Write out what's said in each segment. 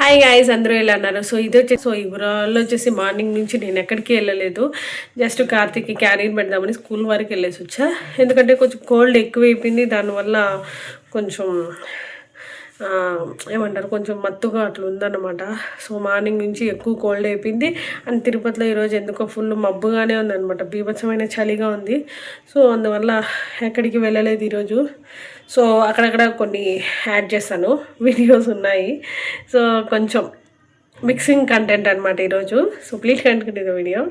Hi guys, అందరూ ఎలా అన్నారు? సో ఇది వచ్చేసి ఇవాళ వచ్చేసి మార్నింగ్ నుంచి నేను ఎక్కడికి వెళ్ళలేదు. జస్ట్ కార్తీక్కి క్యారీర్ పెడదామని స్కూల్ వరకు వెళ్ళేసి వచ్చా. ఎందుకంటే కొంచెం కోల్డ్ ఎక్కువైపోయింది. దానివల్ల కొంచెం ఏమంటారు, కొంచెం మత్తుగా అట్లా ఉందన్నమాట. సో మార్నింగ్ నుంచి ఎక్కువ కోల్డ్ అయిపోయింది. అండ్ తిరుపతిలో ఈరోజు ఎందుకో ఫుల్ మబ్బుగానే ఉందన్నమాట. బీభత్సమైన చలిగా ఉంది. సో అందువల్ల ఎక్కడికి వెళ్ళలేదు ఈరోజు. సో అక్కడక్కడ కొన్ని యాడ్ చేస్తాను, వీడియోస్ ఉన్నాయి. సో కొంచెం మిక్సింగ్ కంటెంట్ అనమాట ఈరోజు. So please continue the video.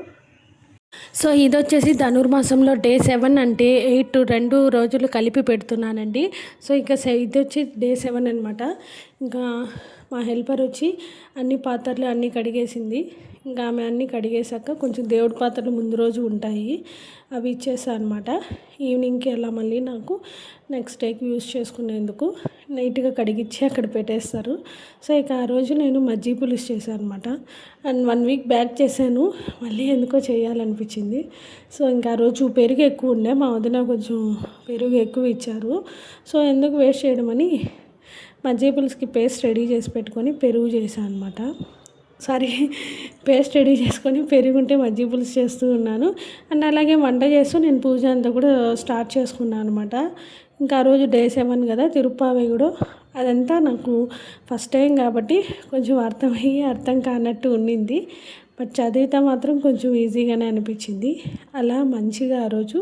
So ఇది వచ్చేసి ధనుర్మాసంలో డే 7 అంటే 8 2 రోజులు కలిపి పెడుతున్నానండి. సో ఇంకా ఇది వచ్చి డే 7 అనమాట. ఇంకా మా హెల్పర్ వచ్చి అన్ని పాత్రలు అన్నీ కడిగేసింది. ఇంకా ఆమె అన్నీ కడిగేశాక కొంచెం దేవుడి పాత్రలు ముందు రోజు ఉంటాయి, అవి ఇచ్చేసా అనమాట. ఈవినింగ్కి అలా మళ్ళీ నాకు నెక్స్ట్ డేకి యూజ్ చేసుకునేందుకు నీట్గా కడిగిచ్చి అక్కడ పెట్టేస్తారు. సో ఇక ఆ రోజు నేను మజ్జిగ పులుసు చేశాను అనమాట. అండ్ 1 వీక్ బ్యాక్ చేశాను, మళ్ళీ ఎందుకో చేయాలనిపించింది. సో ఇంకా ఆ రోజు పెరుగు ఎక్కువ ఉండే, మా వదిన కొంచెం పెరుగు ఎక్కువ ఇచ్చారు. సో ఎందుకు వేస్ట్ చేయడం అని మజ్జిగ పులుసుకి పేస్ట్ రెడీ చేసి పెట్టుకొని పెరుగు చేశాను అనమాట. పేస్ట్ రెడీ చేసుకొని పెరుగుంటే మజ్జిగ పులుసు చేస్తూ ఉన్నాను. అండ్ అలాగే వంట చేస్తూ నేను పూజ అంతా కూడా స్టార్ట్ చేసుకున్నాను అనమాట. ఇంకా ఆ రోజు డే 7 కదా, తిరుప్పావై కూడా అదంతా నాకు ఫస్ట్ టైం కాబట్టి కొంచెం అర్థం కానట్టు ఉండింది. బట్ చదివితే మాత్రం కొంచెం ఈజీగానే అనిపించింది. అలా మంచిగా ఆ రోజు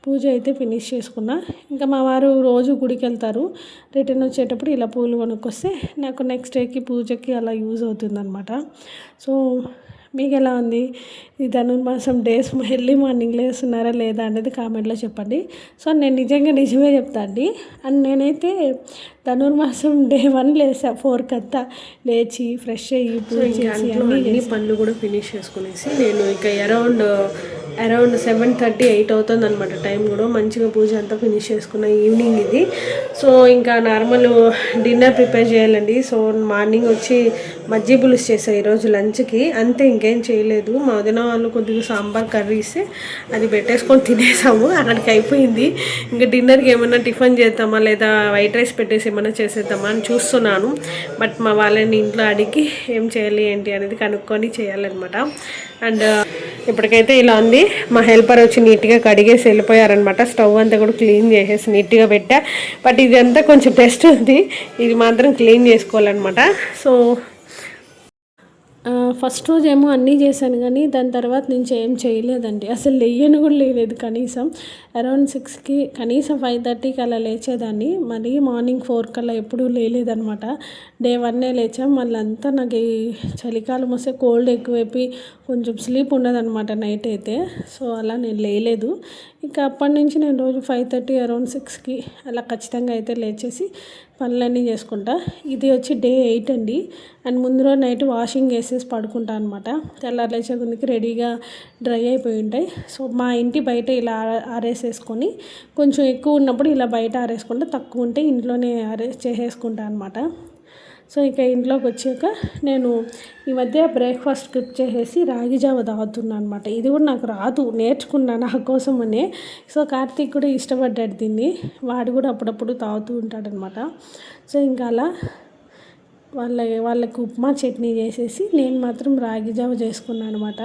పూజ అయితే ఫినిష్ చేసుకున్నా. ఇంకా మా వారు రోజు గుడికి వెళ్తారు, రిటర్న్ వచ్చేటప్పుడు ఇలా పూలు కొనుక్కొస్తే నాకు నెక్స్ట్ డేకి పూజకి అలా యూజ్ అవుతుంది అనమాట. సో మీకు ఎలా ఉంది? ఈ ధనుర్మాసం డేస్ ఎర్లీ మార్నింగ్ లేస్తున్నారా లేదా అనేది కామెంట్లో చెప్పండి. సో నేను నిజమే చెప్తా అండి. అండ్ నేనైతే ధనుర్మాసం డే 1 లేసా, 4 అంతా లేచి ఫ్రెష్ అయ్యి పూజ చేసి అన్ని పనులు కూడా ఫినిష్ చేసుకునేసి నేను ఇక అరౌండ్ 7:30 8 అవుతుంది అనమాట. టైం కూడా మంచిగా పూజ అంతా ఫినిష్ చేసుకున్న ఈవినింగ్ ఇది. సో ఇంకా నార్మల్ డిన్నర్ ప్రిపేర్ చేయాలండి. సో మార్నింగ్ వచ్చి మజ్జిగ పులుసు చేసాను ఈరోజు లంచ్కి, అంతే, ఇంకేం చేయలేదు. మా వదిన వాళ్ళు కొద్దిగా సాంబార్ కర్రీ ఇస్తే అది పెట్టేసుకొని తినేసాము, అక్కడికి అయిపోయింది. ఇంకా డిన్నర్కి ఏమన్నా టిఫిన్ చేద్దామా లేదా వైట్ రైస్ పెట్టేసి ఏమన్నా చేసేద్దామా అని చూస్తున్నాను. బట్ మా వాళ్ళని ఇంట్లో అడిగి ఏం చేయాలి ఏంటి అనేది కనుక్కొని చేయాలన్నమాట. అండ్ ఇప్పటికైతే ఇలా ఉంది. మా హెల్పర్ వచ్చి నీట్గా కడిగేసి వెళ్ళిపోయారనమాట. స్టవ్ అంతా కూడా క్లీన్ చేసేసి నీట్గా పెట్టా. బట్ ఇది అంతా కొంచెం టెస్ట్ ఉంది, ఇది మాత్రం క్లీన్ చేసుకోవాలన్నమాట. సో ఫస్ట్ రోజు ఏమో అన్నీ చేశాను, కానీ దాని తర్వాత నుంచి ఏం చేయలేదండి. అసలు లేయను కూడా లేలేదు. కనీసం అరౌండ్ 6కి, కనీసం 5:30కి అలా లేచేదాన్ని. మళ్ళీ మార్నింగ్ 4 కల్లా ఎప్పుడూ లేదనమాట. డే 1 లేచాం. మళ్ళీ అంతా నాకు ఈ చలికాలం వస్తే కోల్డ్ ఎక్కువైపోయి కొంచెం స్లీప్ ఉండదన్నమాట నైట్ అయితే. సో అలా నేను లేలేదు. ఇంకా అప్పటి నుంచి నేను రోజు 5:30 అరౌండ్ 6కి అలా ఖచ్చితంగా అయితే లేచేసి పనులన్నీ చేసుకుంటా. ఇది వచ్చి డే 8 అండి. అండ్ ముందు రోజు నైట్ వాషింగ్ వేసేసి పడుకుంటా అనమాట. తెల్లారి లేచే కొద్దికి రెడీగా డ్రై అయిపోయి ఉంటాయి. సో మా ఇంటి బయట ఇలా ఆరేసేసుకొని, కొంచెం ఎక్కువ ఉన్నప్పుడు ఇలా బయట ఆరేసుకుంటే, తక్కువ ఉంటే ఇంట్లోనే చేసేసుకుంటా అనమాట. సో ఇక ఇంట్లోకి వచ్చాక నేను ఈ మధ్య బ్రేక్ఫాస్ట్ స్కిప్ చేసేసి రాగి జావ తాగుతున్నాను అనమాట. ఇది కూడా నాకు రాదు, నేర్చుకున్నాను నా కోసమనే. సో కార్తీక్ కూడా ఇష్టపడ్డాడు దీన్ని, వాడు కూడా అప్పుడప్పుడు తాగుతూ ఉంటాడనమాట. సో ఇంకా అలా వాళ్ళకి ఉప్మా చట్నీ చేసేసి నేను మాత్రం రాగి జావ చేసుకున్నాను అనమాట.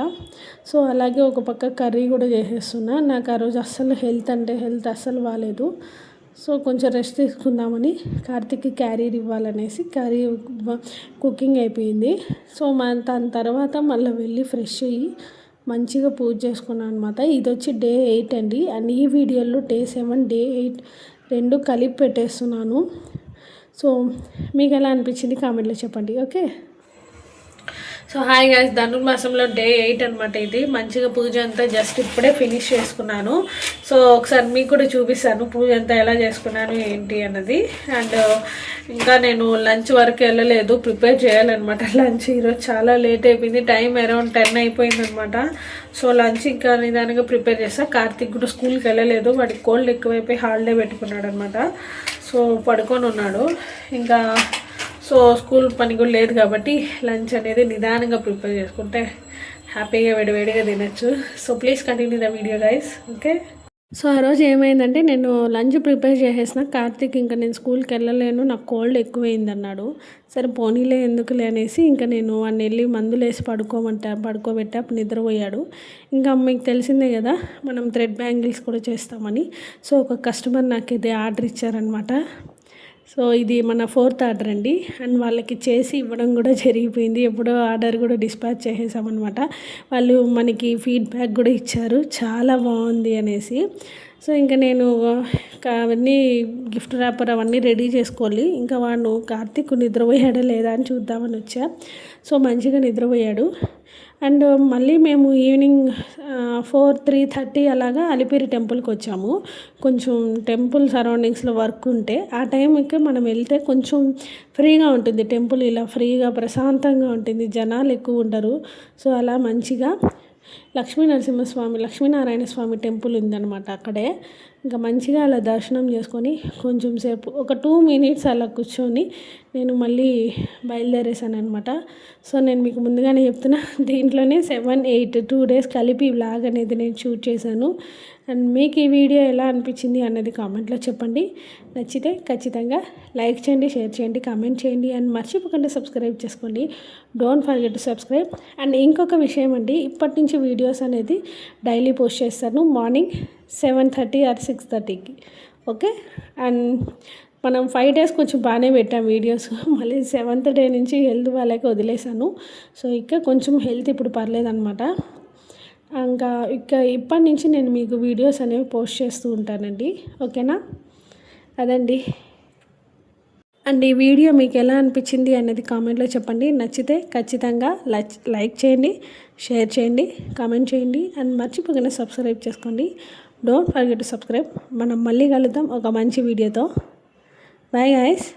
సో అలాగే ఒక పక్క కర్రీ కూడా చేసేస్తున్నా. నాకు ఆ రోజు అస్సలు హెల్త్ అస్సలు బాగాలేదు. సో కొంచెం రెస్ట్ తీసుకుందామని కార్తీక్కి క్యారీర్ ఇవ్వాలనేసి క్యారీ కుకింగ్ అయిపోయింది. సో దాని తర్వాత మళ్ళీ వెళ్ళి ఫ్రెష్ అయ్యి మంచిగా పూజ చేసుకున్నాను అనమాట. ఇది వచ్చి డే 8 అండి. అండ్ ఈ వీడియోలో డే 7 డే 8 2 కలిపి పెట్టేస్తున్నాను. సో మీకు ఎలా అనిపించింది కామెంట్లో చెప్పండి. ఓకే. సో హాయ్ గాయ్స్, ధనుర్మాసంలో డే 8 అనమాట. ఇది మంచిగా పూజ అంతా జస్ట్ ఇప్పుడే ఫినిష్ చేసుకున్నాను. సో ఒకసారి మీకు కూడా చూపిస్తాను పూజ అంతా ఎలా చేసుకున్నాను ఏంటి అన్నది. అండ్ ఇంకా నేను లంచ్ వరకు వెళ్ళలేదు, ప్రిపేర్ చేయాలన్నమాట. లంచ్ ఈరోజు చాలా లేట్ అయిపోయింది, టైం అరౌండ్ 10 అయిపోయింది అనమాట. సో లంచ్ ఇంకా నిదానంగా ప్రిపేర్ చేస్తాను. కార్తీక్ కూడా స్కూల్కి వెళ్ళలేదు, వాడికి కోల్డ్ ఎక్కువైపోయి హాలిడే పెట్టుకున్నాడు అనమాట. సో పడుకొని ఉన్నాడు. ఇంకా సో స్కూల్ పని కూడా లేదు కాబట్టి లంచ్ అనేది నిదానంగా ప్రిపేర్ చేసుకుంటే హ్యాపీగా వేడివేడిగా తినచ్చు. So please continue the video guys. Okay. So ఆ రోజు ఏమైందంటే నేను లంచ్ ప్రిపేర్ చేసేసిన. కార్తీక్ ఇంకా నేను స్కూల్కి వెళ్ళలేను, నాకు కోల్డ్ ఎక్కువైంది అన్నాడు. సరే పోనీలే ఎందుకులే అనేసి ఇంకా నేను వాడిని వెళ్ళి మందులు వేసి పడుకోబెట్టి అప్పుడు నిద్రపోయాడు. ఇంకా మీకు తెలిసిందే కదా మనం థ్రెడ్ బ్యాంగిల్స్ కూడా చేస్తామని. సో ఒక కస్టమర్ నాకు ఇది ఆర్డర్ ఇచ్చారనమాట. సో ఇది మన 4th ఆర్డర్ అండి. అండ్ వాళ్ళకి చేసి ఇవ్వడం కూడా జరిగిపోయింది. ఎప్పుడో ఆర్డర్ కూడా డిస్పాచ్ చేసేసామన్నమాట. వాళ్ళు మనకి ఫీడ్బ్యాక్ కూడా ఇచ్చారు చాలా బాగుంది అనేసి. సో ఇంకా నేను అవన్నీ గిఫ్ట్ ర్యాపర్ అవన్నీ రెడీ చేసుకోవాలి. ఇంకా వాడు కార్తీక్ నిద్రపోయాడా లేదా అని చూద్దామని వచ్చా. సో మంచిగా నిద్రపోయాడు. అండ్ మళ్ళీ మేము ఈవినింగ్ 3:30 అలాగా అలిపిరి టెంపుల్కి వచ్చాము. కొంచెం టెంపుల్ సరౌండింగ్స్లో వర్క్ ఉంటే ఆ టైంకి మనం వెళ్తే కొంచెం ఫ్రీగా ఉంటుంది టెంపుల్, ఇలా ఫ్రీగా ప్రశాంతంగా ఉంటుంది, జనాలు ఎక్కువ ఉండరు. సో అలా మంచిగా లక్ష్మీనారాయణ స్వామి టెంపుల్ ఉందన్నమాట అక్కడే. ఇంకా మంచిగా అలా దర్శనం చేసుకొని కొంచెం సేపు ఒక 2 minutes అలా కూర్చొని నేను మళ్ళీ బయలుదేరేసాను అనమాట. సో నేను మీకు ముందుగానే చెప్తున్నా, దీంట్లోనే 7, 8 2 days కలిపి వ్లాగ్ అనేది నేను షూట్ చేశాను. అండ్ మీకు ఈ వీడియో ఎలా అనిపించింది అన్నది కామెంట్లో చెప్పండి. నచ్చితే ఖచ్చితంగా లైక్ చేయండి, షేర్ చేయండి, కామెంట్ చేయండి. అండ్ మర్చిపోకుండా సబ్స్క్రైబ్ చేసుకోండి. Don't forget to subscribe. And ఇంకొక విషయం అండి, ఇప్పటి నుంచి వీడియోస్ అనేది డైలీ పోస్ట్ చేస్తాను మార్నింగ్ 7:30 or 6:30కి. ఓకే. అండ్ మనం 5 days కొంచెం బాగానే పెట్టాం వీడియోస్. మళ్ళీ 7th day నుంచి హెల్త్ వాళ్ళకి వదిలేసాను. సో కొంచెం హెల్త్ ఇప్పుడు పర్లేదన్నమాట. ఇప్పటి నుంచి నేను మీకు వీడియోస్ అనేవి పోస్ట్ చేస్తూ ఉంటానండి. ఓకేనా? అదండి. అండ్ ఈ వీడియో మీకు ఎలా అనిపించింది అనేది కామెంట్లో చెప్పండి. నచ్చితే ఖచ్చితంగా లైక్ చేయండి, షేర్ చేయండి, కామెంట్ చేయండి. అండ్ మర్చిపోకుండా సబ్స్క్రైబ్ చేసుకోండి. Don't forget to subscribe. మనం మళ్ళీ కలుద్దాం ఒక మంచి వీడియోతో. Bye guys.